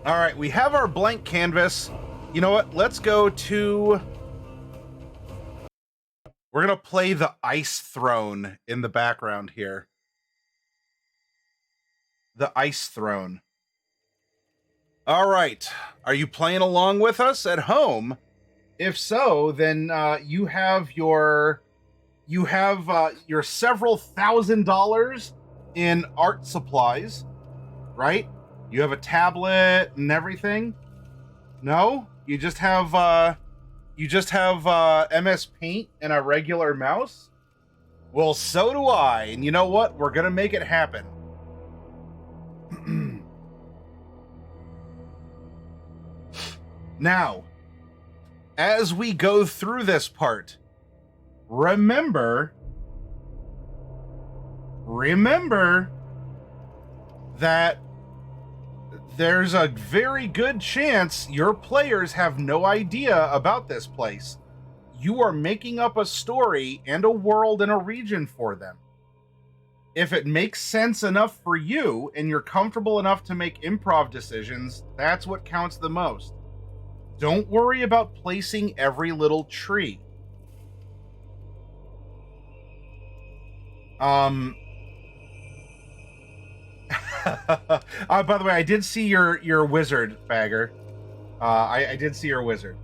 All right, we have our blank canvas. You know what? Let's go to... We're going to play the Ice Throne in the background here. The Ice Throne. All right. Are you playing along with us at home? If so, then you have your several $1,000s in art supplies, right? You have a tablet and everything. No, you just have MS Paint and a regular mouse. Well, so do I, and you know what? We're gonna make it happen. Now, as we go through this part, remember that there's a very good chance your players have no idea about this place. You are making up a story and a world and a region for them. If it makes sense enough for you and you're comfortable enough to make improv decisions, that's what counts the most. Don't worry about placing every little tree. By the way, I did see your wizard, Bagger. I did see your wizard.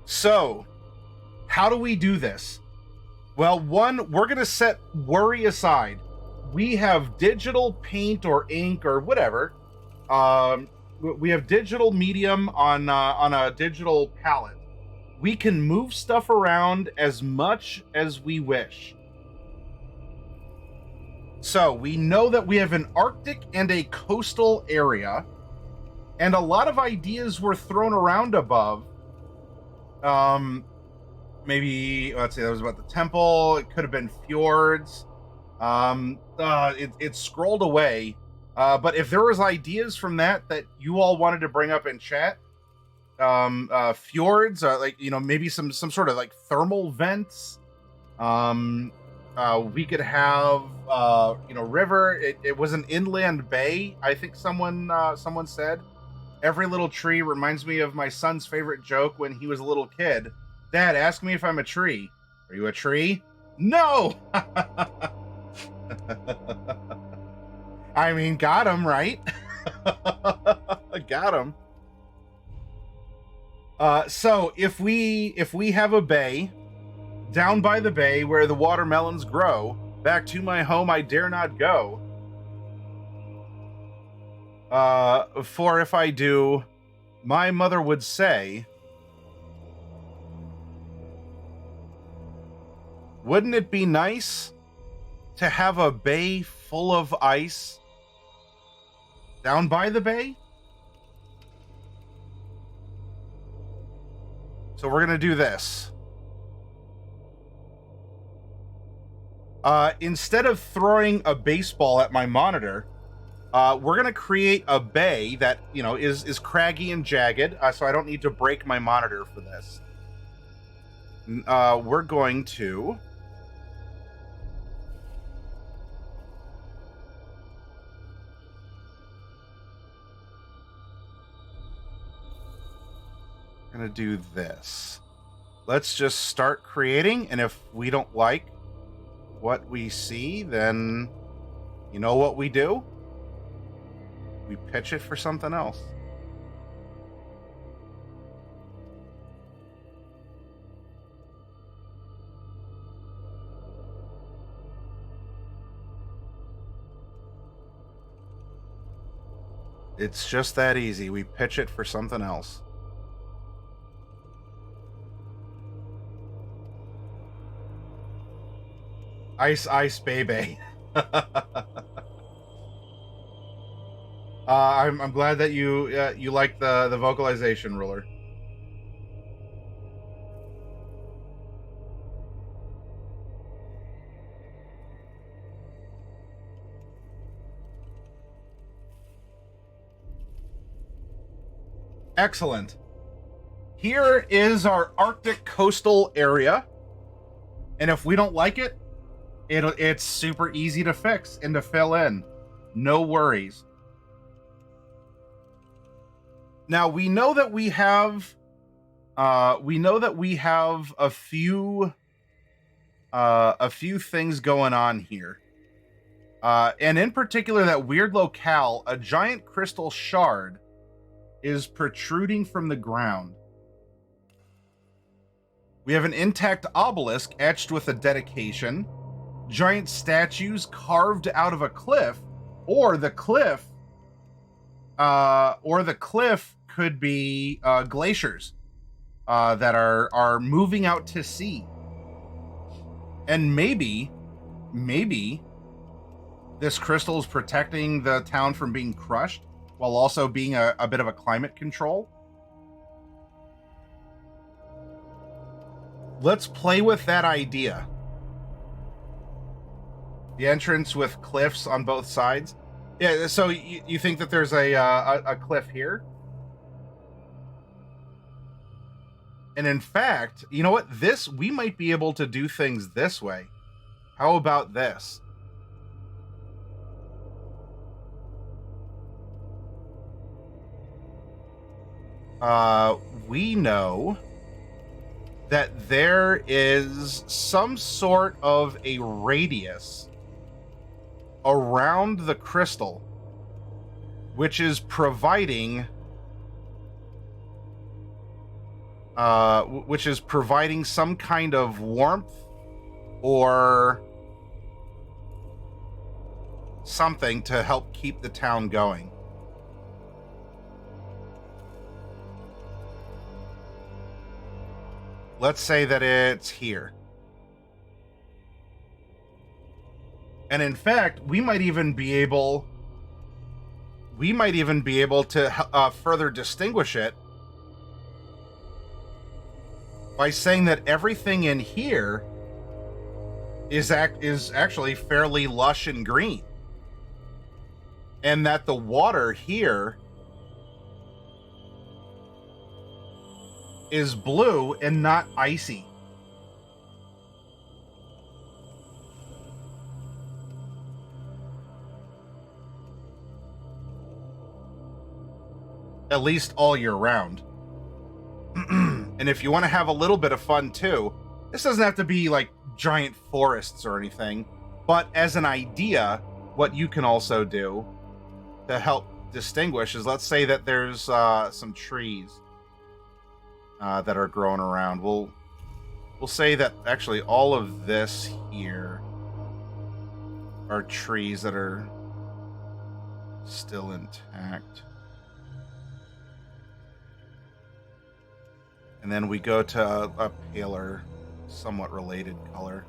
So, how do we do this? Well, one, we're gonna set worry aside. We have digital paint or ink or whatever. We have digital medium on a digital palette. We can move stuff around as much as we wish. So we know that we have an Arctic and a coastal area, and a lot of ideas were thrown around above. Maybe, let's see, that was about the temple. It could have been fjords. It scrolled away. But if there was ideas from that you all wanted to bring up in chat, fjords, like, you know, maybe some sort of like thermal vents. We could have, river. It was an inland bay. I think someone said. Every little tree reminds me of my son's favorite joke when he was a little kid. Dad, ask me if I'm a tree. Are you a tree? No! I mean, got him, right? Got him. So if we have a bay, down by the bay where the watermelons grow, back to my home I dare not go. For if I do, my mother would say, wouldn't it be nice to have a bay full of ice down by the bay? So we're going to do this. Instead of throwing a baseball at my monitor, we're going to create a bay that, you know, is craggy and jagged, so I don't need to break my monitor for this. We're going to... gonna do this. Let's just start creating, and if we don't like what we see, then you know what we do? We pitch it for something else. It's just that easy. We pitch it for something else. Ice, baby. I'm glad that you like the vocalization, Ruler. Excellent. Here is our Arctic coastal area, and if we don't like it, It's super easy to fix and to fill in. No worries. Now we know that we have a few things going on here. And in particular, that weird locale, a giant crystal shard is protruding from the ground. We have an intact obelisk etched with a dedication, giant statues carved out of a cliff, or the cliff could be glaciers that are moving out to sea. And maybe this crystal is protecting the town from being crushed while also being a bit of a climate control. Let's play with that idea. The entrance with cliffs on both sides. Yeah, so you think that there's a cliff here? And in fact, you know what? We might be able to do things this way. How about this? We know that there is some sort of a radius around the crystal, which is providing some kind of warmth or something to help keep the town going. Let's say that it's here. And in fact, we might even be able to further distinguish it by saying that everything in here is actually fairly lush and green, and that the water here is blue and not icy. At least all year round. And if you want to have a little bit of fun too, this doesn't have to be like giant forests or anything, but as an idea, what you can also do to help distinguish is, let's say that there's some trees that are growing around. We'll say that actually all of this here are trees that are still intact. And then we go to a paler, somewhat related color.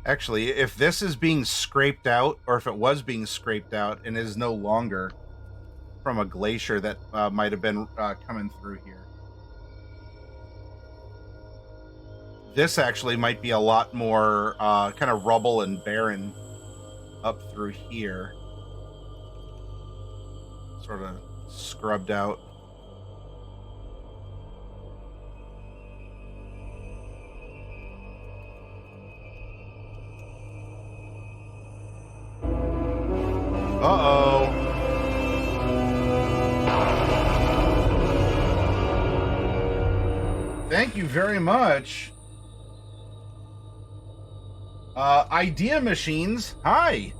Actually, if this is being scraped out, or if it was being scraped out and is no longer from a glacier that might have been coming through here, this actually might be a lot more kind of rubble and barren up through here. Sort of scrubbed out. Uh-oh. Thank you very much. Idea Machines, hi.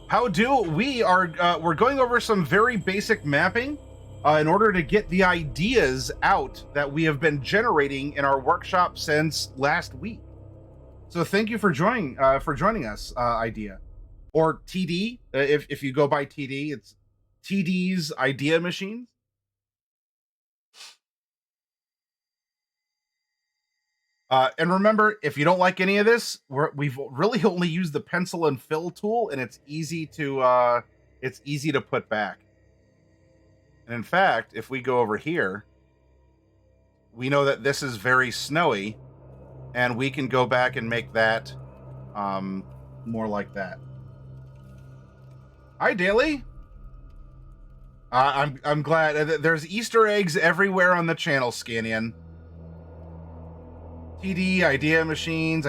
How do we are we're going over some very basic mapping in order to get the ideas out that we have been generating in our workshop since last week. So thank you for joining us, Idea, or TD. If you go by TD, it's TD's Idea Machines. And remember, if you don't like any of this, we've really only used the pencil and fill tool, and it's easy to put back. And in fact, if we go over here, we know that this is very snowy, and we can go back and make that more like that. Hi, Daily. I'm glad there's Easter eggs everywhere on the channel, Scanian. TD, idea machines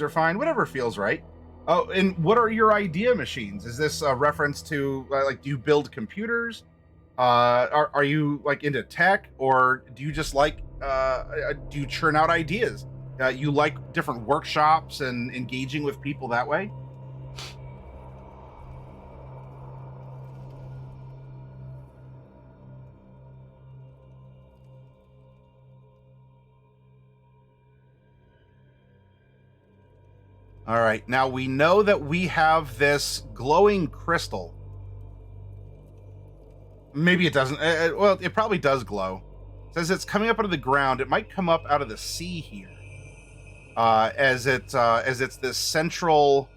are fine, whatever feels right. Oh, and what are your idea machines? Is this a reference to like, do you build computers? Are you like into tech, or do you just like do you churn out ideas? You like different workshops and engaging with people that way? All right, now we know that we have this glowing crystal. Maybe it doesn't. Well, it probably does glow. It says it's coming up out of the ground. It might come up out of the sea here, as it's this central,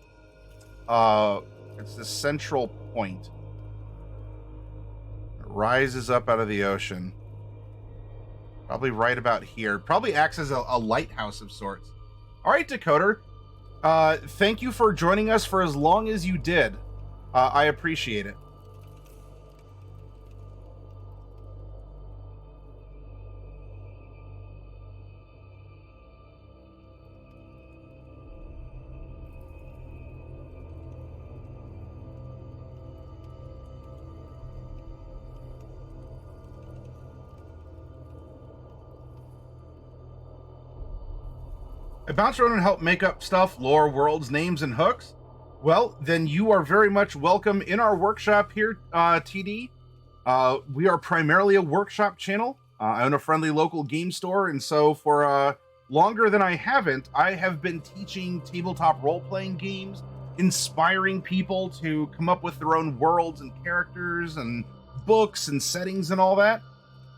it's this central point. It rises up out of the ocean, probably right about here. Probably acts as a lighthouse of sorts. All right, Decoder. Thank you for joining us for as long as you did. I appreciate it. I bounce around and help make up stuff, lore, worlds, names, and hooks. Well, then you are very much welcome in our workshop here, TD. We are primarily a workshop channel. I own a friendly local game store, and so for longer than I have been teaching tabletop role-playing games, inspiring people to come up with their own worlds and characters and books and settings and all that.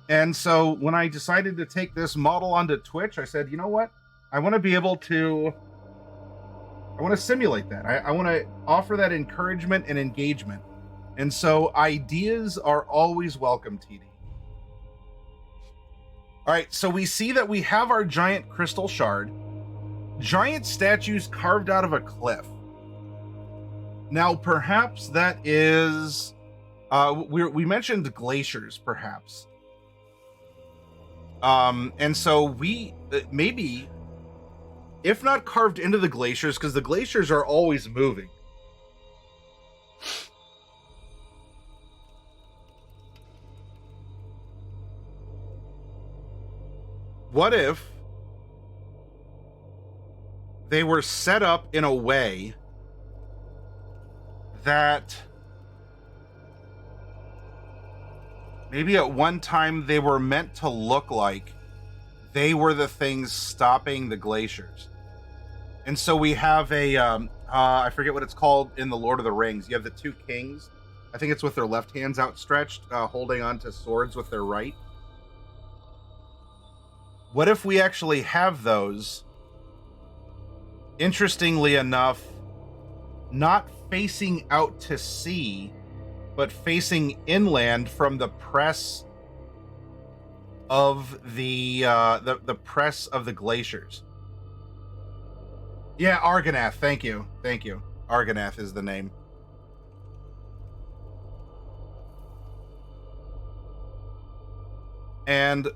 And so when I decided to take this model onto Twitch, I said, you know what? I want to be able to, I want to simulate that. I want to offer that encouragement and engagement. And so ideas are always welcome, TD. All right, so we see that we have our giant crystal shard, giant statues carved out of a cliff. Now, perhaps that is, we mentioned glaciers, perhaps. And so we, maybe, if not carved into the glaciers, because the glaciers are always moving. What if they were set up in a way that maybe at one time they were meant to look like they were the things stopping the glaciers? And so we have a, I forget what it's called in the Lord of the Rings. You have the two kings. I think it's with their left hands outstretched, holding onto swords with their right. What if we actually have those, interestingly enough, not facing out to sea, but facing inland from the press of the press of the glaciers? Yeah, Argonath. Thank you. Argonath is the name. And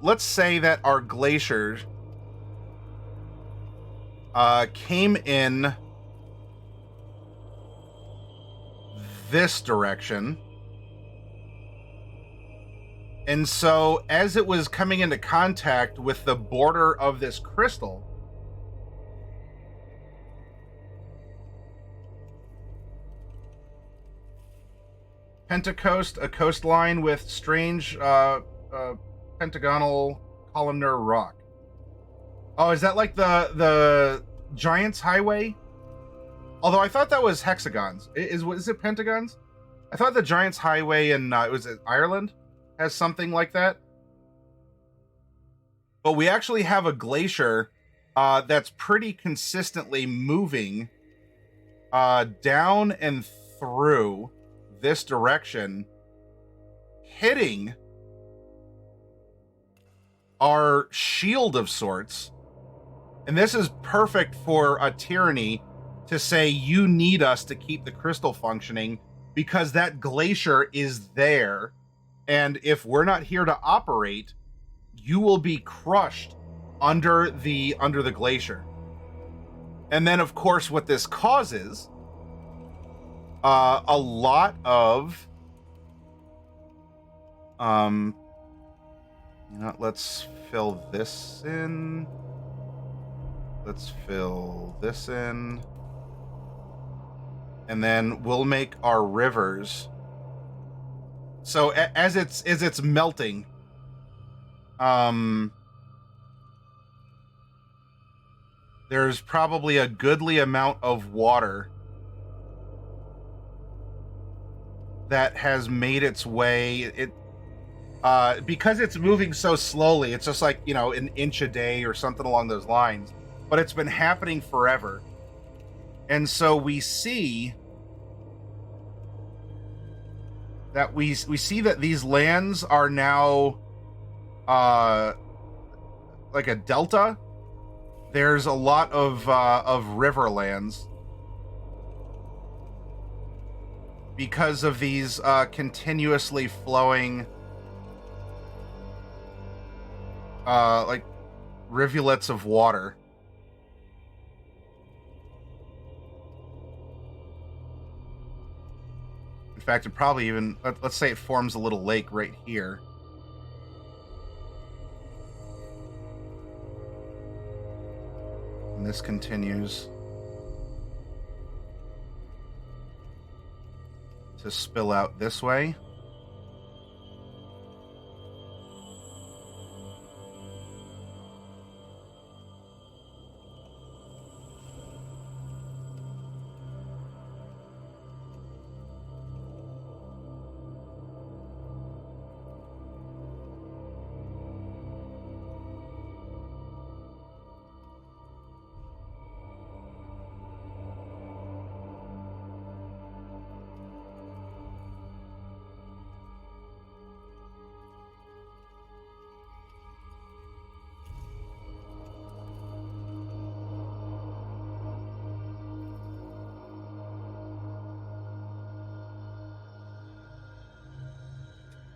let's say that our glaciers came in this direction. And so as it was coming into contact with the border of this crystal, Pentacoast, a coastline with strange pentagonal columnar rock. Oh, is that like the Giants Highway. Although I thought that was hexagons. Is it pentagons? I thought the Giants Highway in Ireland has something like that. But we actually have a glacier that's pretty consistently moving down and through this direction, hitting our shield of sorts. And this is perfect for a tyranny to say, you need us to keep the crystal functioning because that glacier is there. And if we're not here to operate, you will be crushed under the glacier. And then, of course, what this causes, a lot of, let's fill this in. Let's fill this in. And then we'll make our rivers. So as it's melting, there's probably a goodly amount of water that has made its way. Because it's moving so slowly, it's just like, an inch a day or something along those lines. But it's been happening forever. And so we see that we see that these lands are now like a delta. There's a lot of river lands because of these continuously flowing like rivulets of water. In fact, it probably even, let's say it forms a little lake right here. And this continues to spill out this way.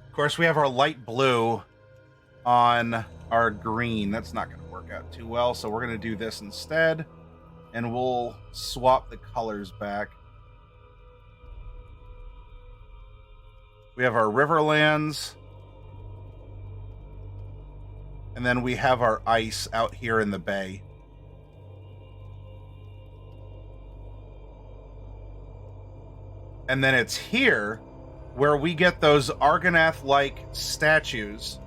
Of course, we have our light blue on our green. That's not going to work out too well, so we're going to do this instead, and we'll swap the colors back. We have our riverlands, and then we have our ice out here in the bay. And then it's here where we get those Argonath-like statues.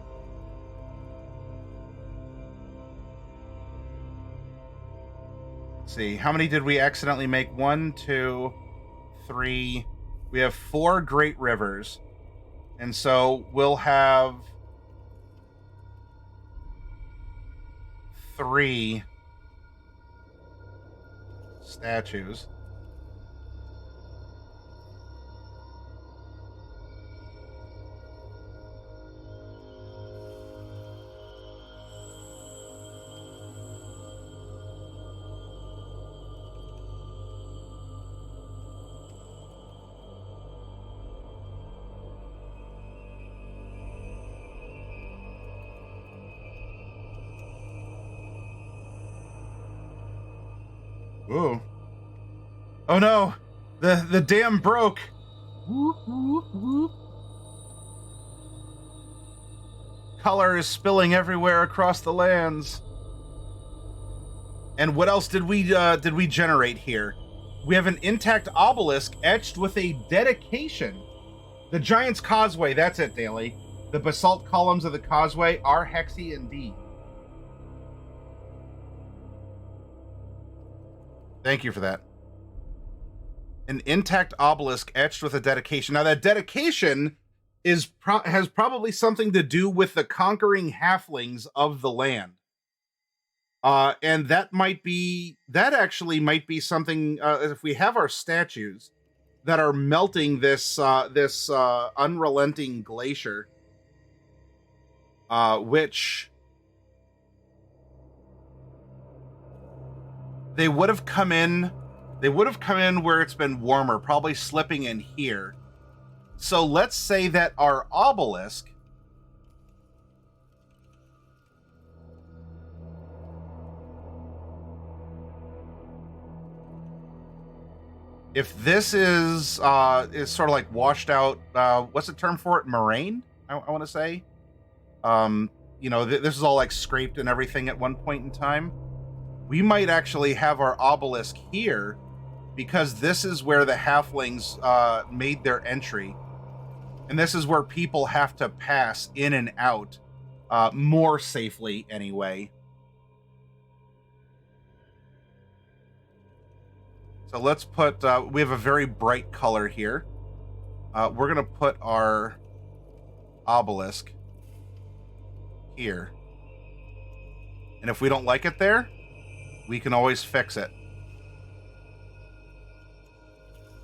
Let's see, how many did we accidentally make? 1, 2, 3. We have 4 great rivers. And so we'll have 3 statues. Ooh. Oh no! The dam broke! Whoop, whoop, whoop. Color is spilling everywhere across the lands. And what else did we generate here? We have an intact obelisk etched with a dedication. The Giant's Causeway, that's it, Daly. The basalt columns of the causeway are hexy indeed. Thank you for that. An intact obelisk etched with a dedication. Now, that dedication has probably something to do with the conquering halflings of the land. And that actually might be something, if we have our statues that are melting this unrelenting glacier, which they would have come in where it's been warmer, probably slipping in here. So let's say that our obelisk if this is sort of like washed out, what's the term for it? Moraine, I want to say. This is all like scraped and everything at one point in time. We might actually have our obelisk here because this is where the halflings made their entry. And this is where people have to pass in and out more safely anyway. So let's put, we have a very bright color here. We're going to put our obelisk here. And if we don't like it there, we can always fix it.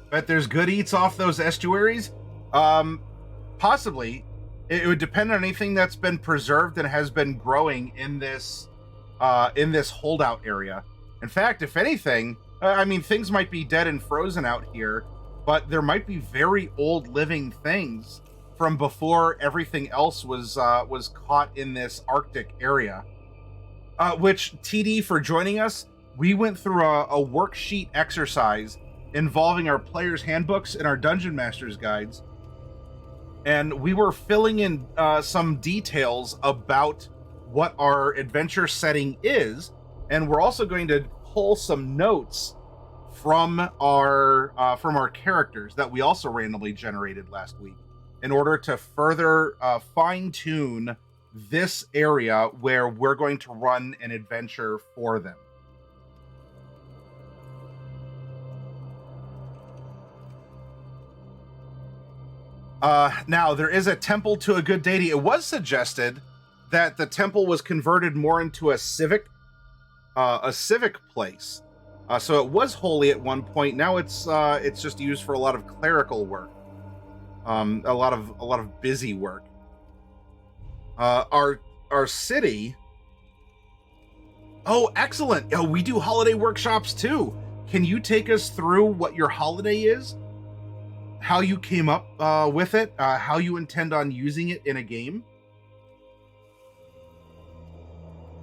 Bet there's good eats off those estuaries? Possibly. It would depend on anything that's been preserved and has been growing in this holdout area. In fact, if anything, things might be dead and frozen out here, but there might be very old living things from before everything else was caught in this Arctic area. Which, TD for joining us, we went through a worksheet exercise involving our players' handbooks and our Dungeon Master's guides. And we were filling in some details about what our adventure setting is. And we're also going to pull some notes from our characters that we also randomly generated last week in order to further fine-tune this area where we're going to run an adventure for them. Now, there is a temple to a good deity. It was suggested that the temple was converted more into a civic place. So it was holy at one point. Now it's just used for a lot of clerical work, a lot of busy work. Our city. Oh, excellent! Oh, we do holiday workshops too. Can you take us through what your holiday is? How you came up with it? How you intend on using it in a game?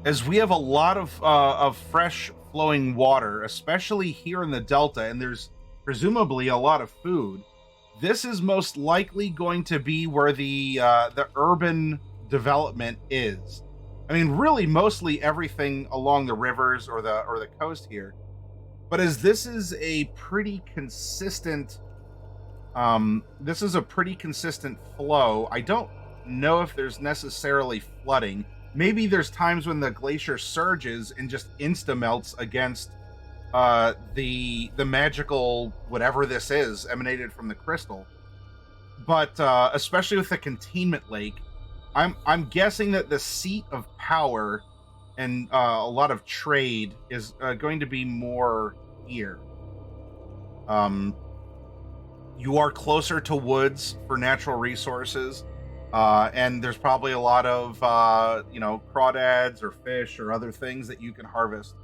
As we have a lot of fresh flowing water, especially here in the Delta, and there's presumably a lot of food. This is most likely going to be where the urban development is. I mean, really, mostly everything along the rivers or the coast here. But as this is a pretty consistent, flow. I don't know if there's necessarily flooding. Maybe there's times when the glacier surges and just insta-melts against the magical whatever this is emanated from the crystal. But especially with the containment lake, I'm guessing that the seat of power and a lot of trade is going to be more here. You are closer to woods for natural resources. And there's probably a lot of, crawdads or fish or other things that you can harvest.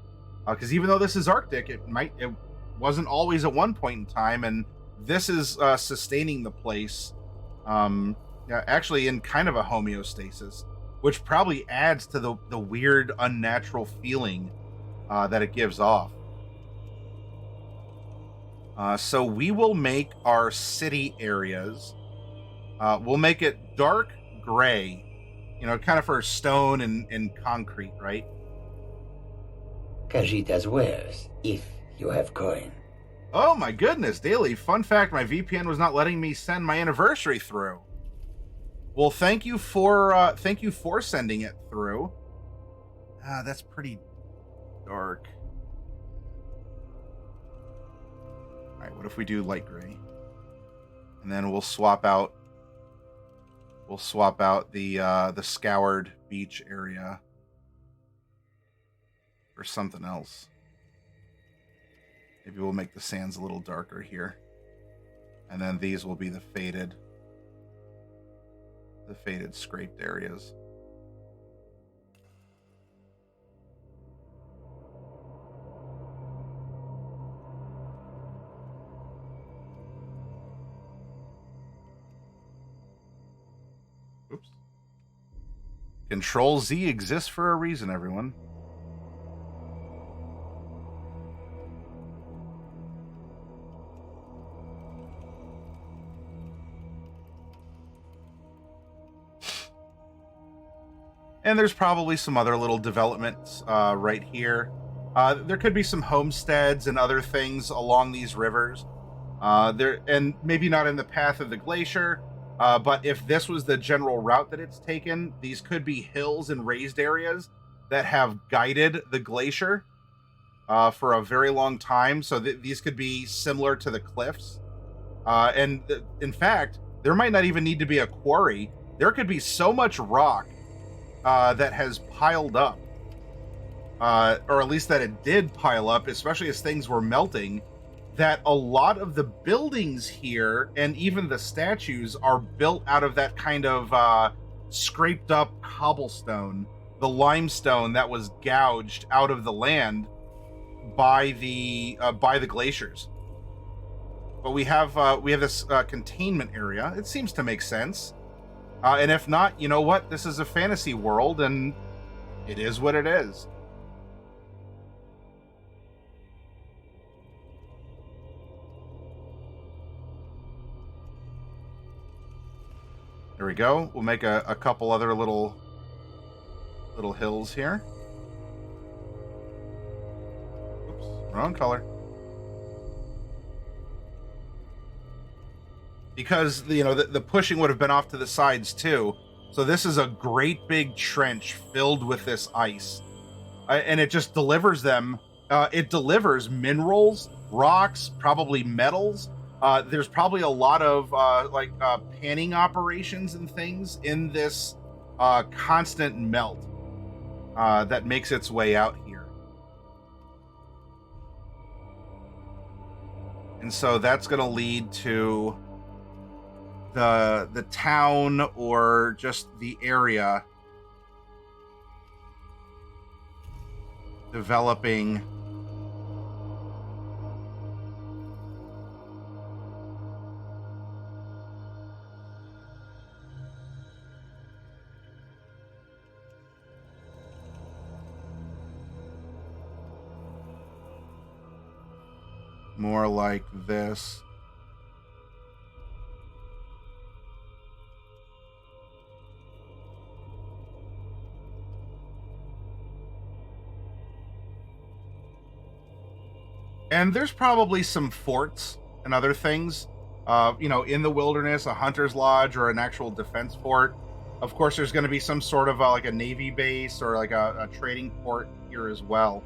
Because even though this is Arctic, it wasn't always at one point in time, and this is sustaining the place, actually in kind of a homeostasis, which probably adds to the weird, unnatural feeling that it gives off. So we will make our city areas. We'll make it dark gray, kind of for stone and concrete, right? Khajiit as well, if you have coin. Oh my goodness, Daily. Fun fact, my VPN was not letting me send my anniversary through. Well, thank you for sending it through. That's pretty dark. if we do light gray? And then we'll swap out the scoured beach area for something else. Maybe we'll make the sands a little darker here. And then these will be the faded scraped areas. Oops. Control Z exists for a reason, everyone. And there's probably some other little developments right here. There could be some homesteads and other things along these rivers. And maybe not in the path of the glacier, but if this was the general route that it's taken, these could be hills and raised areas that have guided the glacier for a very long time. So these could be similar to the cliffs. In fact, there might not even need to be a quarry. There could be so much rock that has piled up, or at least that it did pile up, especially as things were melting, that a lot of the buildings here and even the statues are built out of that kind of scraped up cobblestone, the limestone that was gouged out of the land by the glaciers. But we have this containment area. It seems to make sense. And if not, you know what? This is a fantasy world, and it is what it is. There we go. We'll make a couple other little hills here. Oops, wrong color. Because the pushing would have been off to the sides too. So this is a great big trench filled with this ice, and it just delivers them. It delivers minerals, rocks, probably metals. There's probably a lot of panning operations and things in this constant melt that makes its way out here. And so that's going to lead to the town, or just the area, developing more like this. And there's probably some forts and other things, in the wilderness, a hunter's lodge or an actual defense fort. Of course, there's going to be some sort of like a navy base or like a trading port here as well.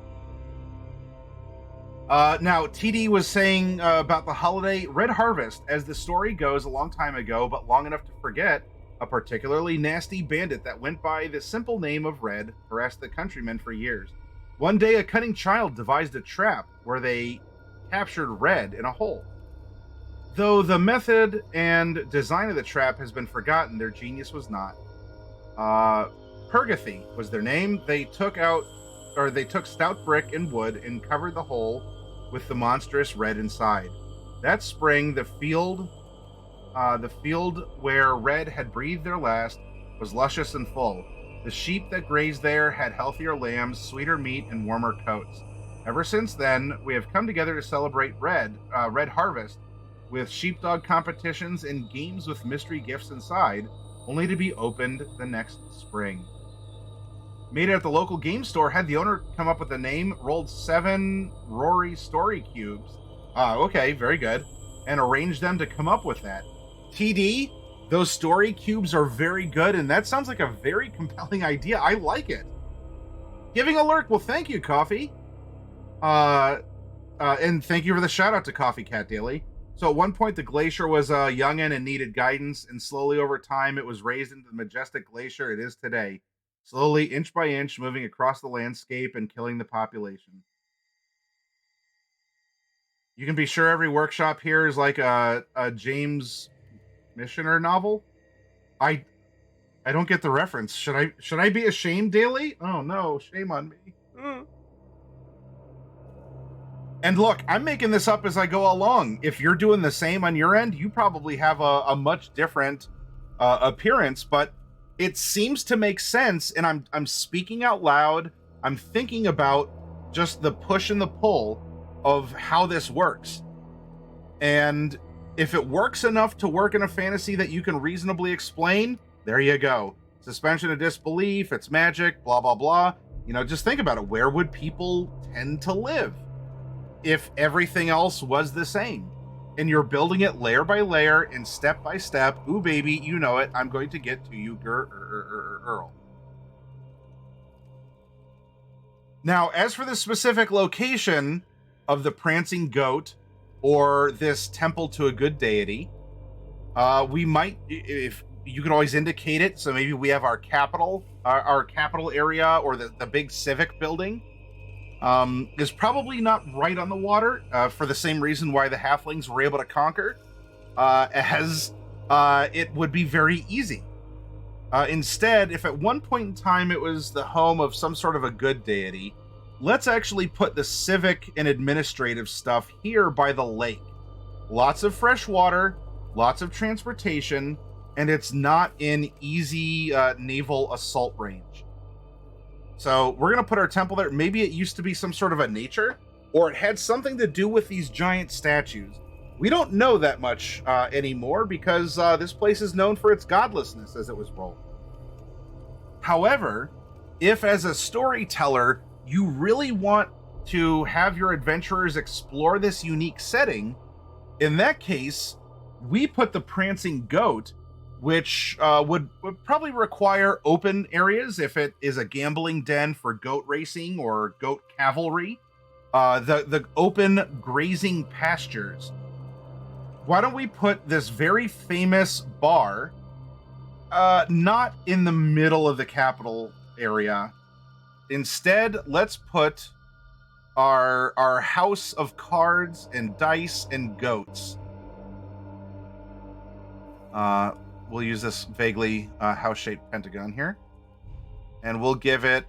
Now, TD was saying about the holiday Red Harvest. As the story goes, a long time ago, but long enough to forget, a particularly nasty bandit that went by the simple name of Red harassed the countrymen for years. One day, a cunning child devised a trap where they captured Red in a hole. Though the method and design of the trap has been forgotten, their genius was not. Purgathy was their name. They took stout brick and wood and covered the hole with the monstrous Red inside. That spring, the field where Red had breathed their last was luscious and full. The sheep that grazed there had healthier lambs, sweeter meat, and warmer coats. Ever since then, we have come together to celebrate Red Harvest with sheepdog competitions and games with mystery gifts inside, only to be opened the next spring. Made it at the local game store, had the owner come up with a name, rolled 7 Rory story cubes. Okay, very good. And arranged them to come up with that. TD, those story cubes are very good, and that sounds like a very compelling idea. I like it. Giving a lurk. Well, thank you, Coffee. And thank you for the shout out to Coffee Cat Daily. So at one point, the glacier was a youngin and needed guidance, and slowly over time, it was raised into the majestic glacier it is today. Slowly, inch by inch, moving across the landscape and killing the population. You can be sure every workshop here is like a James Missioner novel. I I don't get the reference. Should I be ashamed, Daily? Oh no, shame on me. And look, I'm making this up as I go along. If you're doing the same on your end, you probably have a much different appearance, but it seems to make sense. And I'm speaking out loud. I'm thinking about just the push and the pull of how this works. And if it works enough to work in a fantasy that you can reasonably explain, there you go. Suspension of disbelief, it's magic, blah, blah, blah. You know, just think about it. Where would people tend to live if everything else was the same? And you're building it layer by layer and step by step. Ooh, baby, you know it. I'm going to get to you, Earl. Now, as for the specific location of the prancing goat or this temple to a good deity, we might, if you can always indicate it. So maybe we have our capital area, or the big civic building is probably not right on the water, for the same reason why the halflings were able to conquer, as it would be very easy. Instead, if at one point in time it was the home of some sort of a good deity, let's actually put the civic and administrative stuff here by the lake. Lots of fresh water, lots of transportation, and it's not in easy naval assault range. So we're going to put our temple there. Maybe it used to be some sort of a nature, or it had something to do with these giant statues. We don't know that much anymore, because this place is known for its godlessness as it was rolled. However, if as a storyteller, you really want to have your adventurers explore this unique setting, in that case, we put the prancing goat, which would probably require open areas if it is a gambling den for goat racing or goat cavalry. The open grazing pastures. Why don't we put this very famous bar not in the middle of the capital area? Instead, let's put our house of cards and dice and goats. We'll use this vaguely house-shaped pentagon here, and we'll give it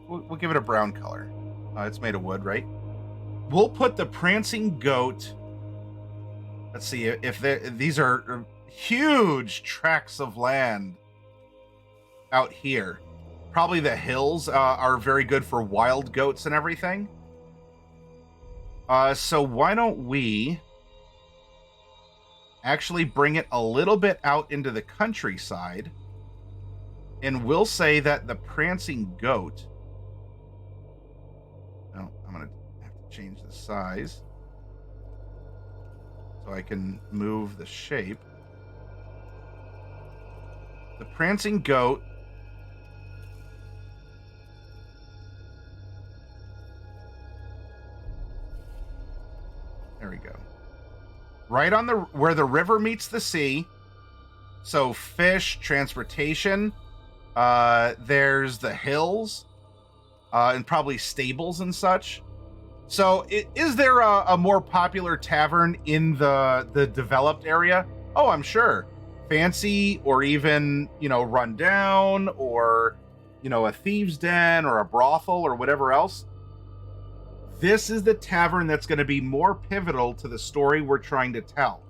we'll give it a brown color. It's made of wood, right? We'll put the prancing goat. Let's see if these are huge tracts of land out here. Probably the hills are very good for wild goats and everything. So why don't we actually bring it a little bit out into the countryside, and we'll say that the prancing goat. Oh, I'm going to have to change the size so I can move the shape. The prancing goat there we go. Right on where the river meets the sea. So fish, transportation. There's the hills, and probably stables and such. So is there a more popular tavern in the developed area? Oh, I'm sure. Fancy, or even, run down, or, a thieves' den, or a brothel, or whatever else. This is the tavern that's going to be more pivotal to the story we're trying to tell.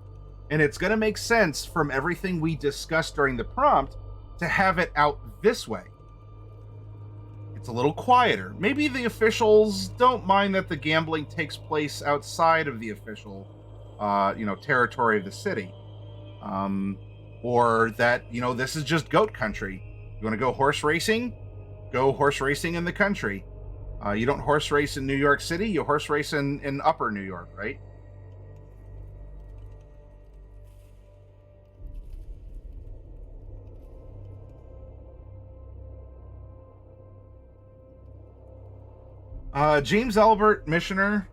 And it's going to make sense from everything we discussed during the prompt to have it out this way. It's a little quieter. Maybe the officials don't mind that the gambling takes place outside of the official, territory of the city. Or that, this is just goat country. You want to go horse racing? Go horse racing in the country. You don't horse race in New York City, you horse race in upper New York, right? James Albert Missioner.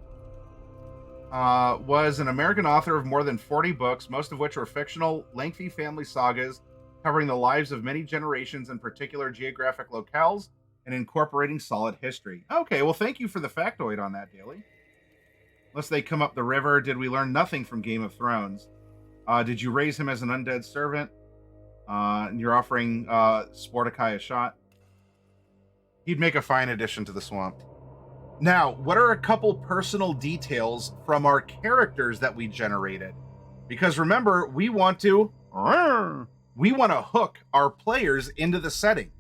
was an American author of more than 40 books, most of which were fictional, lengthy family sagas covering the lives of many generations in particular geographic locales and incorporating solid history. Okay, well, thank you for the factoid on that, Daly. Unless they come up the river, did we learn nothing from Game of Thrones? Did you raise him as an undead servant? And you're offering Sportakai a shot? He'd make a fine addition to the swamp. Now, what are a couple personal details from our characters that we generated? Because remember, we want to hook our players into the setting.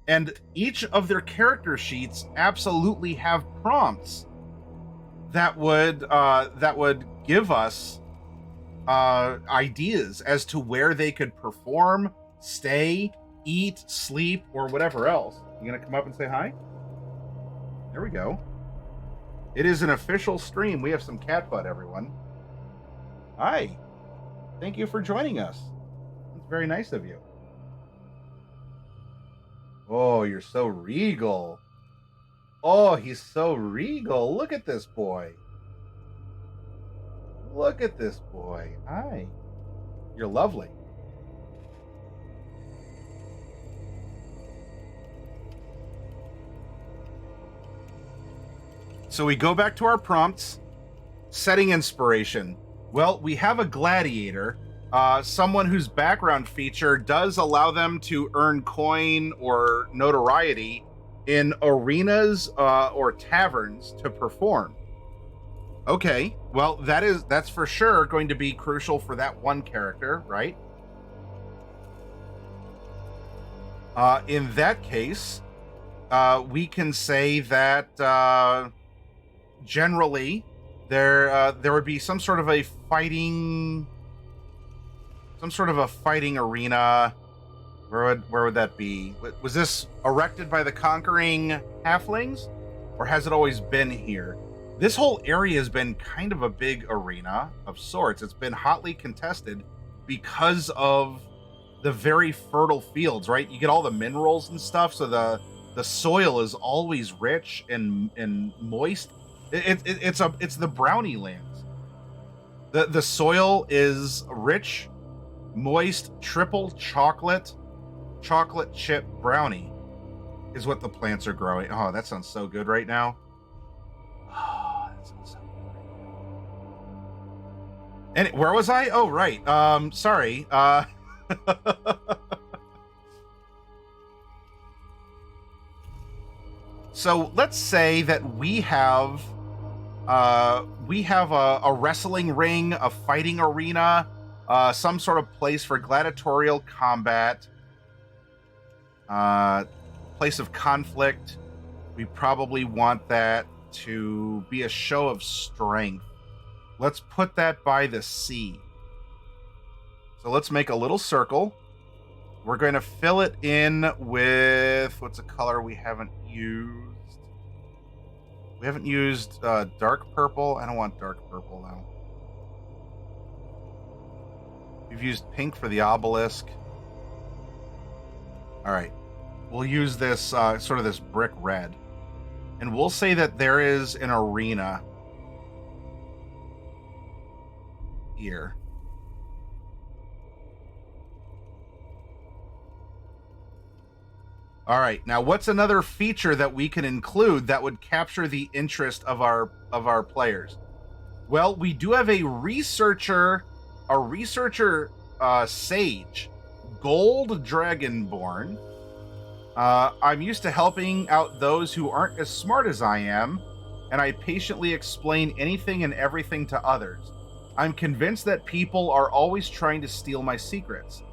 And each of their character sheets absolutely have prompts that would give us ideas as to where they could perform, stay, eat, sleep, or whatever else. You gonna come up and say hi? There we go. It is an official stream. We have some cat butt, everyone. Hi. Thank you for joining us. It's very nice of you. Oh, you're so regal. Oh, he's so regal. Look at this boy. Look at this boy. Hi. You're lovely. So we go back to our prompts. Setting inspiration. Well, we have a gladiator, someone whose background feature does allow them to earn coin or notoriety in arenas or taverns to perform. Okay, well, that's for sure going to be crucial for that one character, right? In that case, we can say that generally there would be some sort of a fighting arena. Where would that be? Was this erected by the conquering halflings, or has it always been here? This whole area has been kind of a big arena of sorts. It's been hotly contested because of the very fertile fields, right? You get all the minerals and stuff, so the soil is always rich and moist. It's the brownie lands. The soil is rich, moist, triple chocolate chip brownie is what the plants are growing. Oh, that sounds so good right now. Oh, that sounds so good right now. And where was I? Oh, right. Sorry. So let's say that we have a wrestling ring, a fighting arena, some sort of place for gladiatorial combat, place of conflict. We probably want that to be a show of strength. Let's put that by the sea. So let's make a little circle. We're going to fill it in with, what's a color we haven't used? We haven't used dark purple. I don't want dark purple though. We've used pink for the obelisk. All right. We'll use this sort of this brick red. And we'll say that there is an arena here. All right. Now, what's another feature that we can include that would capture the interest of our players? Well, we do have a researcher sage, Gold Dragonborn. I'm used to helping out those who aren't as smart as I am, and I patiently explain anything and everything to others. I'm convinced that people are always trying to steal my secrets.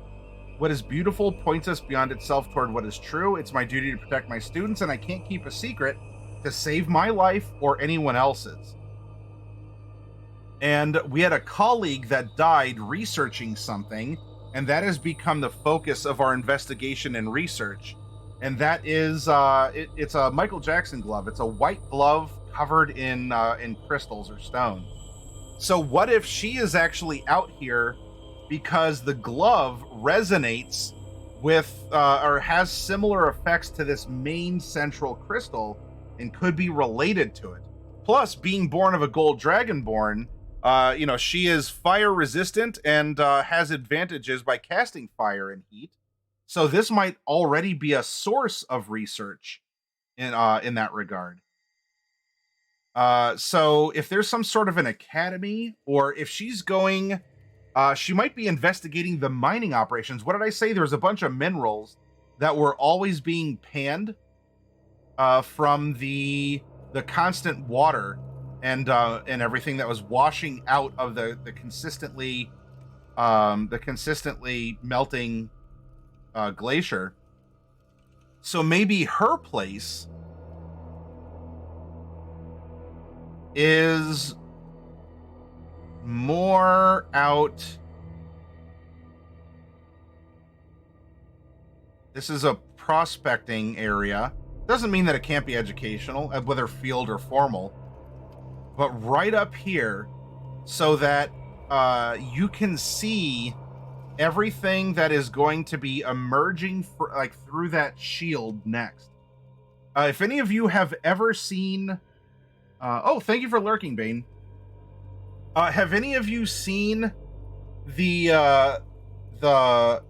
What is beautiful points us beyond itself toward what is true. It's my duty to protect my students, and I can't keep a secret to save my life or anyone else's. And we had a colleague that died researching something, and that has become the focus of our investigation and research. And that is, it's a Michael Jackson glove. It's a white glove covered in crystals or stone. So what if she is actually out here because the glove resonates with or has similar effects to this main central crystal and could be related to it? Plus, being born of a gold dragonborn, she is fire resistant and has advantages by casting fire and heat. So this might already be a source of research in that regard. So if there's some sort of an academy, or if she's going, she might be investigating the mining operations. What did I say? There was a bunch of minerals that were always being panned from the constant water and everything that was washing out of the consistently melting glacier. So maybe her place is more out. This is a prospecting area. Doesn't mean that it can't be educational, whether field or formal. But right up here, so that you can see everything that is going to be emerging through that shield next. If any of you have ever seen... thank you for lurking, Bane. Have any of you seen the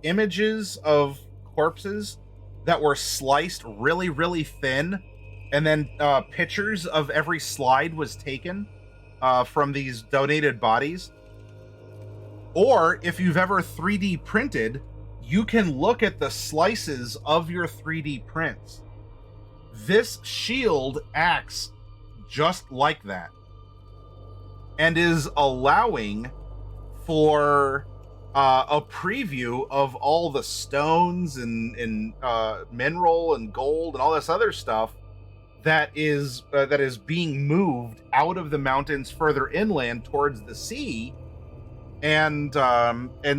images of corpses that were sliced really, really thin, and then pictures of every slide was taken from these donated bodies? Or if you've ever 3D printed, you can look at the slices of your 3D prints. This shield acts just like that, and is allowing for a preview of all the stones and mineral and gold and all this other stuff that is being moved out of the mountains further inland towards the sea. And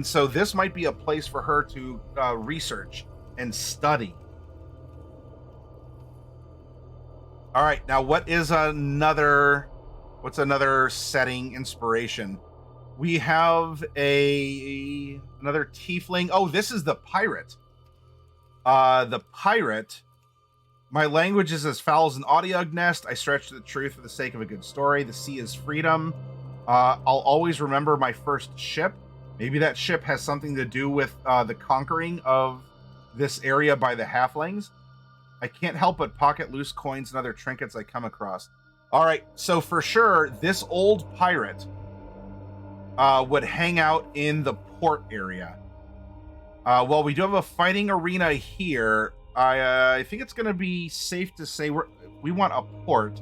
so this might be a place for her to research and study. All right, now what's another setting inspiration? We have another tiefling. Oh, this is the pirate. The pirate. My language is as foul as an audiog nest. I stretch to the truth for the sake of a good story. The sea is freedom. I'll always remember my first ship. Maybe that ship has something to do with the conquering of this area by the halflings. I can't help but pocket loose coins and other trinkets I come across. All right, so for sure, this old pirate would hang out in the port area. Well, we do have a fighting arena here. I think it's going to be safe to say we want a port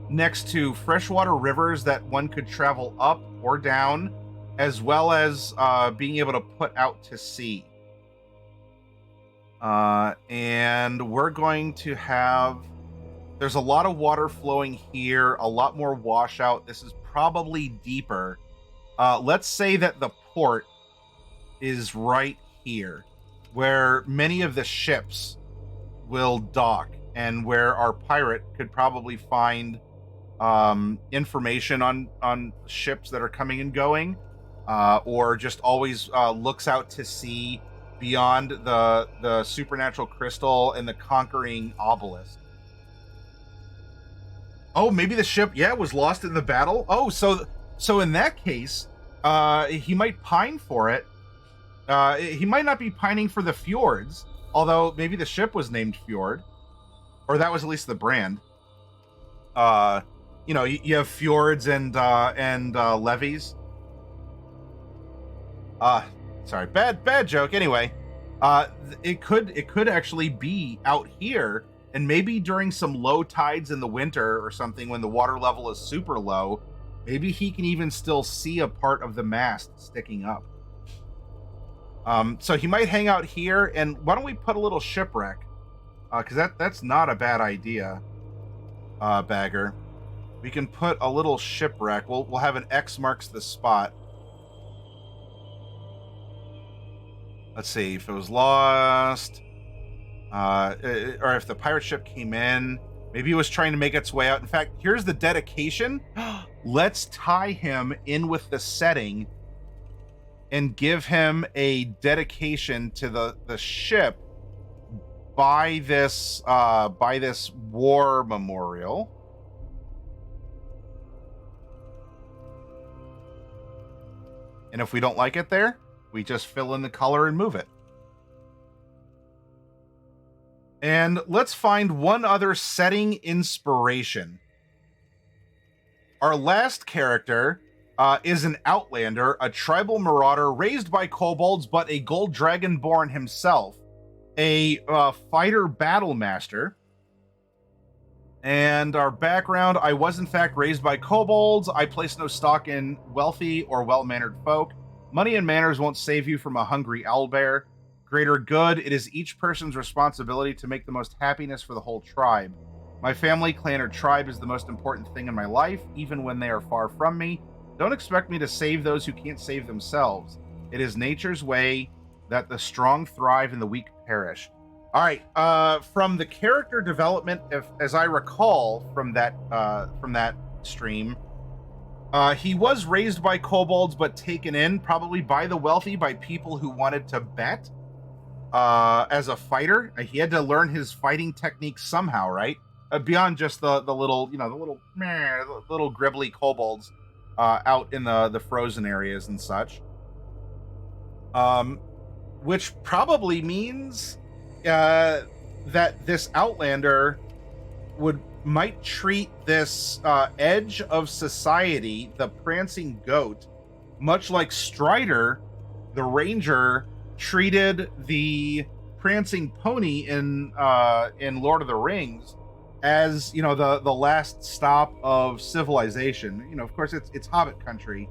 next to freshwater rivers that one could travel up or down, as well as being able to put out to sea. And we're going to have... There's a lot of water flowing here, a lot more washout. This is probably deeper. Let's say that the port is right here, where many of the ships will dock, and where our pirate could probably find information on ships that are coming and going, or just always looks out to sea beyond the supernatural crystal and the conquering obelisk. Oh, maybe the ship, was lost in the battle. Oh, so in that case, he might pine for it. He might not be pining for the fjords, although maybe the ship was named Fjord, or that was at least the brand. You have fjords and levees. Sorry, bad joke. Anyway, it could actually be out here, and maybe during some low tides in the winter or something, when the water level is super low, maybe he can even still see a part of the mast sticking up. So he might hang out here, and why don't we put a little shipwreck? Because that's not a bad idea, Bagger. We can put a little shipwreck. We'll have an X marks the spot. Let's see if it was lost, or if the pirate ship came in. Maybe it was trying to make its way out. In fact, here's the dedication. Let's tie him in with the setting and give him a dedication to the ship by this war memorial. And if we don't like it there, we just fill in the color and move it. And let's find one other setting inspiration. Our last character is an outlander, a tribal marauder raised by kobolds, but a gold dragonborn himself, a fighter battle master. And our background, I was in fact raised by kobolds. I place no stock in wealthy or well-mannered folk. Money and manners won't save you from a hungry owlbear. Greater good, it is each person's responsibility to make the most happiness for the whole tribe. My family, clan, or tribe is the most important thing in my life, even when they are far from me. Don't expect me to save those who can't save themselves. It is nature's way that the strong thrive and the weak perish. All right, from the character development, as I recall from that stream, he was raised by kobolds, but taken in probably by the wealthy, by people who wanted to bet. As a fighter, he had to learn his fighting techniques somehow, right? Beyond just the little, the little gribbly kobolds out in the frozen areas and such. Which probably means that this outlander might treat this edge of society, the prancing goat, much like Strider, the ranger, treated the prancing pony in Lord of the Rings as, the last stop of civilization. Of course, it's Hobbit country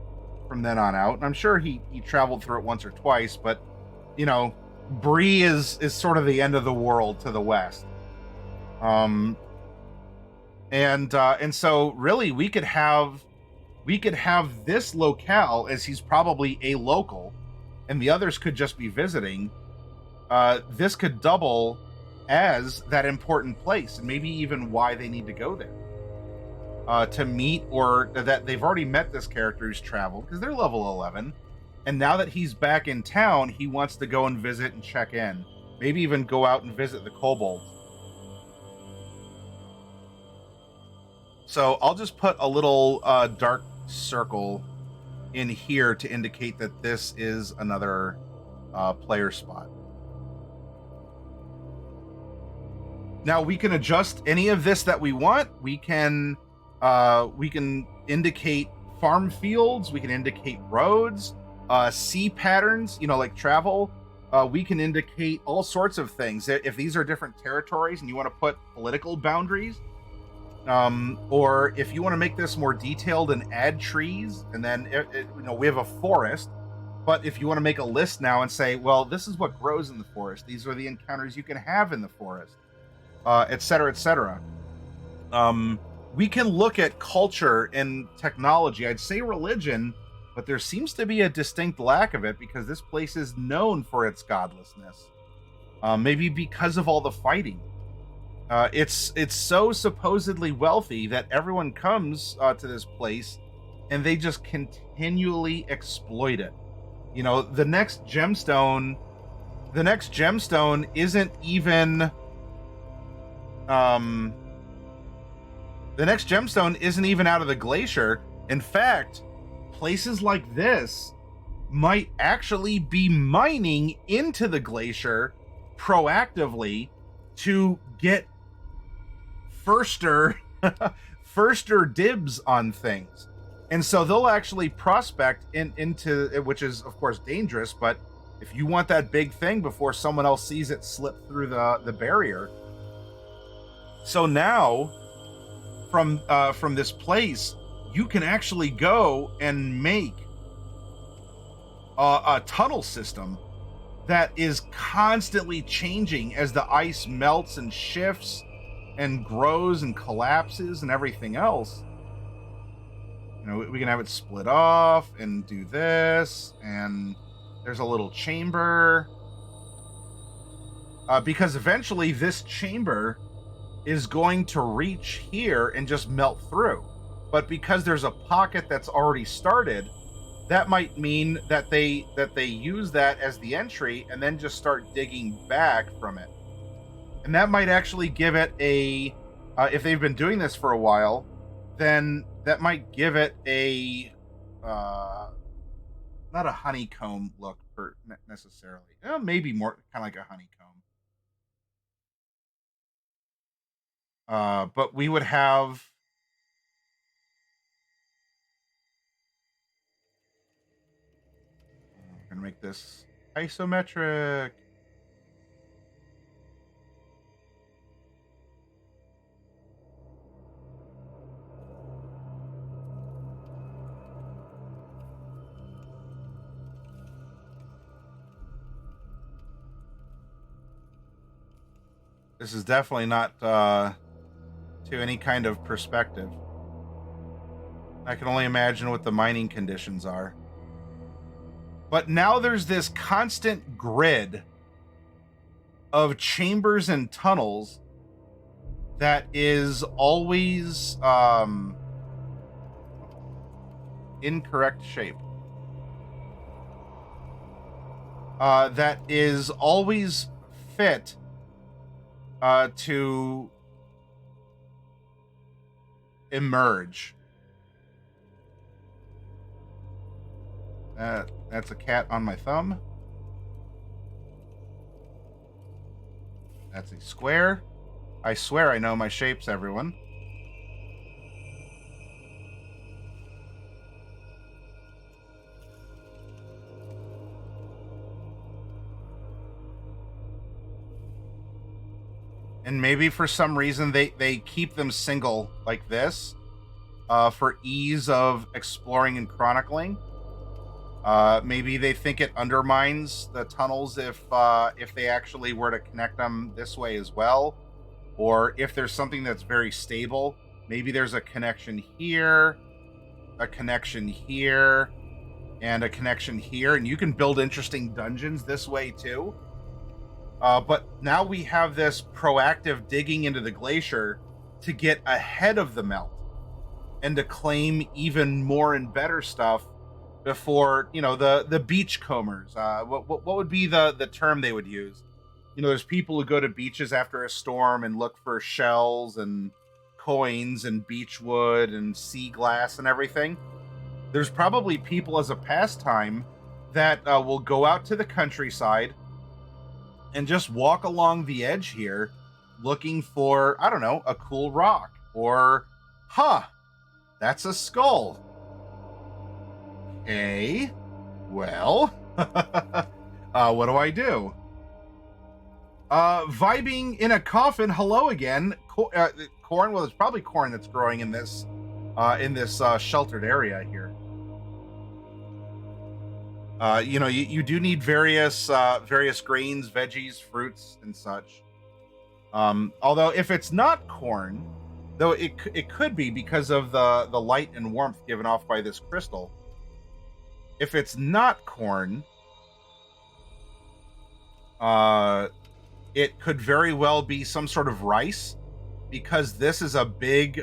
from then on out, and I'm sure he traveled through it once or twice, but Bree is sort of the end of the world to the west. And so really we could have this locale, as he's probably a local and the others could just be visiting. This could double as that important place, and maybe even why they need to go there to meet, or that they've already met this character who's traveled, because they're level 11. And now that he's back in town, he wants to go and visit and check in. Maybe even go out and visit the kobolds. So I'll just put a little dark circle in here to indicate that this is another player spot. Now we can adjust any of this that we want. We can indicate farm fields. We can indicate roads. Sea patterns, like travel. We can indicate all sorts of things. If these are different territories and you want to put political boundaries, or if you want to make this more detailed and add trees, and then we have a forest, but if you want to make a list now and say, well, this is what grows in the forest, these are the encounters you can have in the forest, et cetera, et cetera. We can look at culture and technology. I'd say religion, but there seems to be a distinct lack of it because this place is known for its godlessness. Maybe because of all the fighting. It's so supposedly wealthy that everyone comes to this place and they just continually exploit it. The next gemstone isn't even out of the glacier. In fact, places like this might actually be mining into the glacier proactively to get firster dibs on things. And so they'll actually prospect into it, which is of course dangerous, but if you want that big thing before someone else sees it slip through the barrier. So now from this place, you can actually go and make a tunnel system that is constantly changing as the ice melts and shifts and grows and collapses and everything else. We can have it split off and do this, and there's a little chamber. Because eventually this chamber is going to reach here and just melt through. But because there's a pocket that's already started, that might mean that they use that as the entry and then just start digging back from it. And that might actually give it a, if they've been doing this for a while, then that might give it a, not a honeycomb look necessarily. Maybe more kind of like a honeycomb. But we would have. We're gonna make this isometric. This is definitely not to any kind of perspective. I can only imagine what the mining conditions are. But now there's this constant grid of chambers and tunnels that is always incorrect shape. That is always fit to emerge. That's a cat on my thumb. That's a square. I swear I know my shapes, everyone. And maybe for some reason they keep them single like this for ease of exploring and chronicling. Maybe they think it undermines the tunnels if they actually were to connect them this way as well, or if there's something that's very stable. Maybe there's a connection here, a connection here, and a connection here, and you can build interesting dungeons this way too. But now we have this proactive digging into the glacier to get ahead of the melt and to claim even more and better stuff before, the beachcombers. What would be the term they would use? There's people who go to beaches after a storm and look for shells and coins and beechwood and sea glass and everything. There's probably people as a pastime that will go out to the countryside and just walk along the edge here looking for, I don't know, a cool rock, or, that's a skull. Okay, well, what do I do? Vibing in a coffin, hello again. Corn, well, there's probably corn that's growing in this sheltered area here. You do need various grains, veggies, fruits, and such. Although if it's not corn, though it could be because of the light and warmth given off by this crystal. If it's not corn, it could very well be some sort of rice, because this is a big,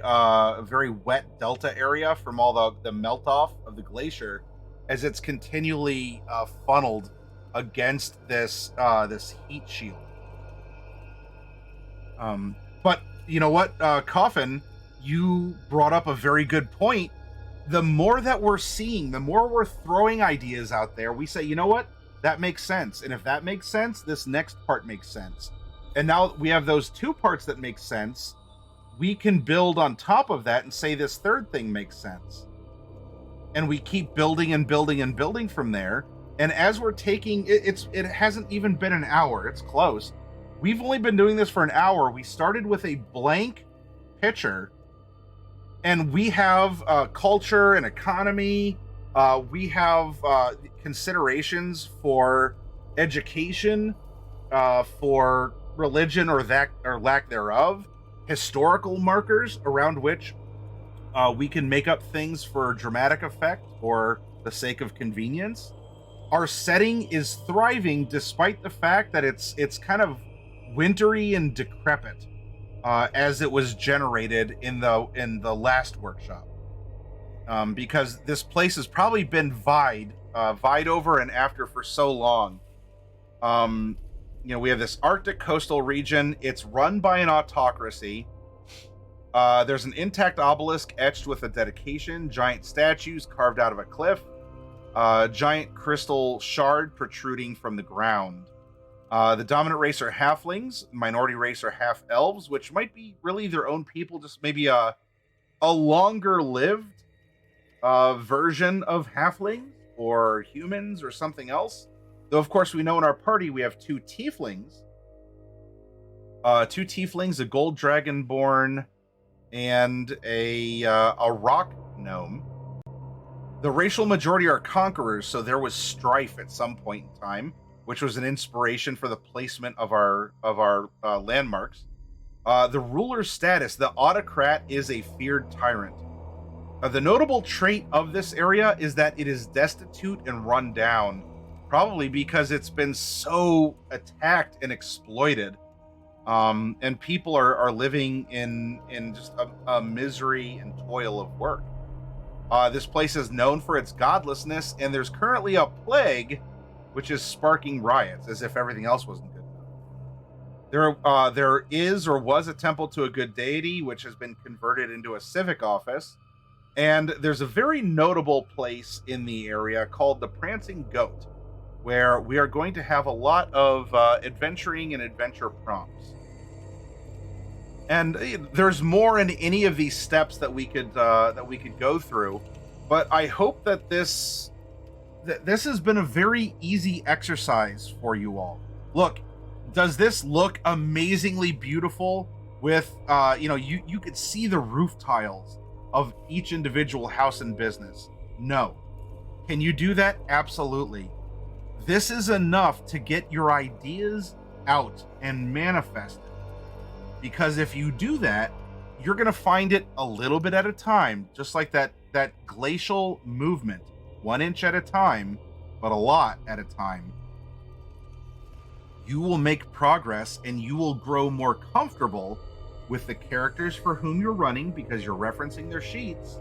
very wet delta area from all the melt off of the glacier, as it's continually funneled against this heat shield. But you know what, Coffin, you brought up a very good point. The more that we're seeing, the more we're throwing ideas out there, we say, you know what, that makes sense. And if that makes sense, this next part makes sense. And now we have those two parts that make sense. We can build on top of that and say this third thing makes sense. And we keep building and building and building from there. And as we're taking it hasn't even been an hour. It's close. We've only been doing this for an hour. We started with a blank picture, and we have culture and economy. We have considerations for education, for religion or lack thereof, historical markers around which we can make up things for dramatic effect or the sake of convenience. Our setting is thriving despite the fact that it's kind of wintry and decrepit, as it was generated in the last workshop, because this place has probably been vied over and after for so long. We have this Arctic coastal region. It's run by an autocracy. There's an intact obelisk etched with a dedication, giant statues carved out of a cliff. giant crystal shard protruding from the ground. The dominant race are halflings, minority race are half elves, which might be really their own people, just maybe a longer lived version of halflings or humans or something else. Though, of course, we know in our party we have two tieflings. A gold dragonborn, and a rock gnome. The racial majority are conquerors, so there was strife at some point in time, which was an inspiration for the placement of our landmarks. The ruler's status: the autocrat is a feared tyrant. The notable trait of this area is that it is destitute and run down, probably because it's been so attacked and exploited. And people are living in just a misery and toil of work. This place is known for its godlessness, and there's currently a plague which is sparking riots, as if everything else wasn't good enough. There is or was a temple to a good deity, which has been converted into a civic office, and there's a very notable place in the area called the Prancing Goat, where we are going to have a lot of adventuring and adventure prompts. And there's more in any of these steps that we could go through, but I hope that this has been a very easy exercise for you all. Look, does this look amazingly beautiful? With you could see the roof tiles of each individual house and business. No. Can you do that? Absolutely. This is enough to get your ideas out and manifest it. Because if you do that, you're going to find it a little bit at a time, just like that glacial movement, 1 inch at a time, but a lot at a time. You will make progress, and you will grow more comfortable with the characters for whom you're running, because you're referencing their sheets,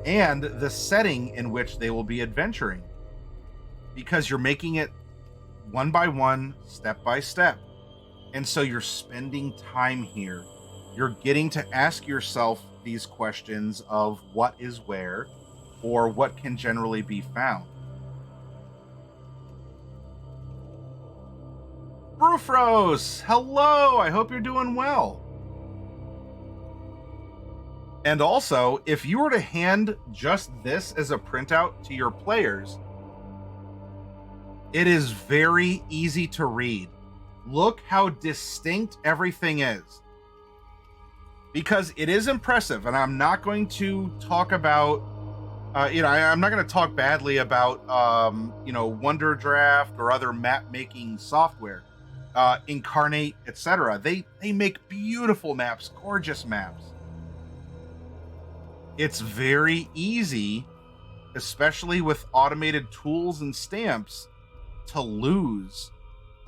and the setting in which they will be adventuring, because you're making it one by one, step by step. And so you're spending time here. You're getting to ask yourself these questions of what is where, or what can generally be found. Brufros, hello! I hope you're doing well. And also, if you were to hand just this as a printout to your players, it is very easy to read. Look how distinct everything is. Because it is impressive, and I'm not going to talk about, I'm not going to talk badly about, Wonder Draft or other map-making software, Incarnate, etc. They make beautiful maps, gorgeous maps. It's very easy, especially with automated tools and stamps, to lose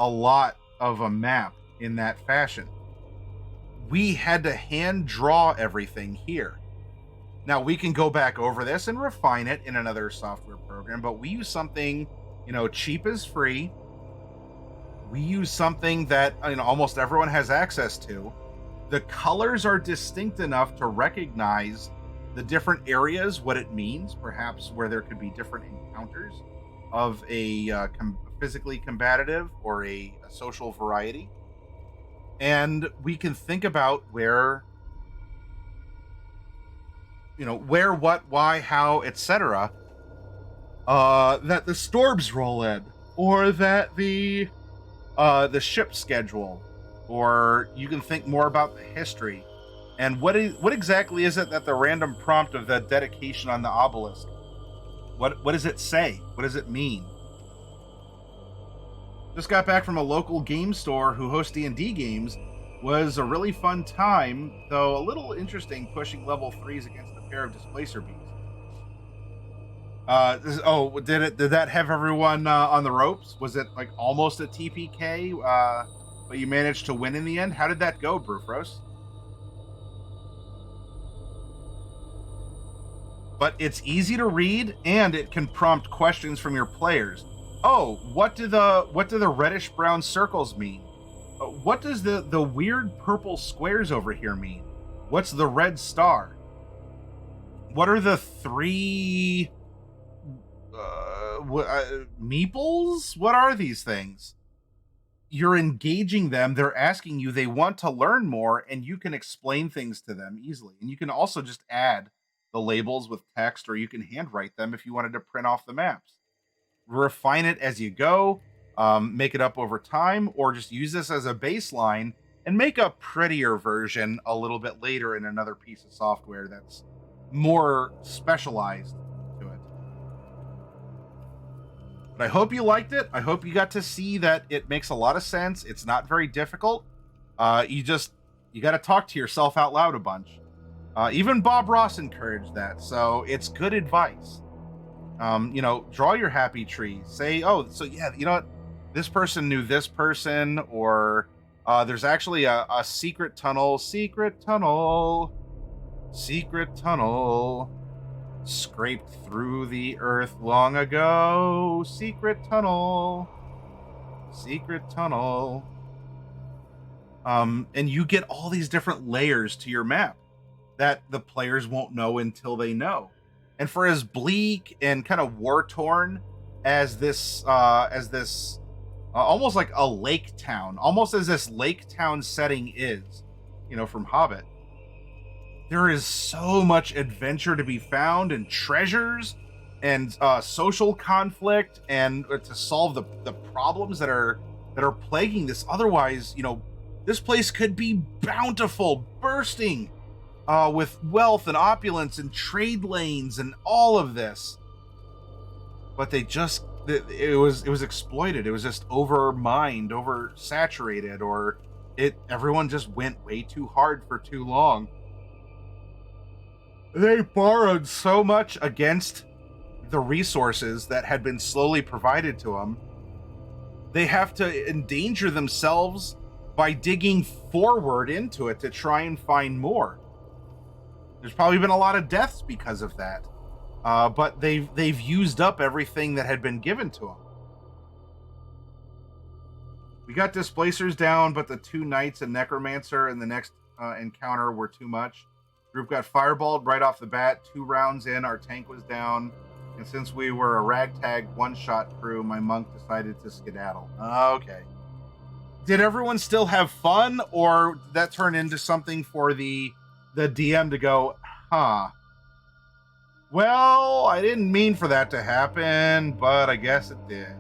a lot of a map in that fashion. We had to hand draw everything here. Now we can go back over this and refine it in another software program, but we use something, cheap is free. We use something that almost everyone has access to. The colors are distinct enough to recognize the different areas, what it means, perhaps where there could be different encounters of a physically combative or a social variety. And we can think about where, what, why, how, etc. That the storms roll in, or that the ship schedule, or you can think more about the history. And what exactly is it that the random prompt of the dedication on the obelisk? What does it say? What does it mean? Just got back from a local game store who hosts D&D games. Was a really fun time, though a little interesting pushing level 3s against a pair of displacer beasts. Did that have everyone on the ropes? Was it like almost a TPK, but you managed to win in the end? How did that go, Brufros? But it's easy to read, and it can prompt questions from your players. Oh, what do the reddish brown circles mean? What does the weird purple squares over here mean? What's the red star? What are the three meeples? What are these things? You're engaging them. They're asking you. They want to learn more, and you can explain things to them easily. And you can also just add the labels with text, or you can handwrite them if you wanted to print off the maps. Refine it as you go, make it up over time, or just use this as a baseline and make a prettier version a little bit later in another piece of software that's more specialized to it. But I hope you liked it. I hope you got to see that it makes a lot of sense. It's not very difficult. You got to talk to yourself out loud a bunch. Even Bob Ross encouraged that, so it's good advice. Draw your happy tree. Say, oh, so yeah, you know what? This person knew this person, or there's actually a secret tunnel, scraped through the earth long ago. Secret tunnel. And you get all these different layers to your map that the players won't know until they know. And for as bleak and kind of war torn as this almost like a lake town, almost as this lake town setting is, from Hobbit, there is so much adventure to be found, and treasures, and social conflict, and to solve the problems that are plaguing this. Otherwise, this place could be bountiful, bursting with wealth and opulence and trade lanes and all of this. But it was exploited. It was just over-mined, over-saturated, or everyone just went way too hard for too long. They borrowed so much against the resources that had been slowly provided to them. They have to endanger themselves by digging forward into it to try and find more. There's probably been a lot of deaths because of that. But they've used up everything that had been given to them. We got displacers down, but the 2 knights and necromancer in the next encounter were too much. Group got fireballed right off the bat. 2 rounds in, our tank was down. And since we were a ragtag one-shot crew, my monk decided to skedaddle. Okay. Did everyone still have fun, or did that turn into something for the DM to go, huh? Well, I didn't mean for that to happen, but I guess it did.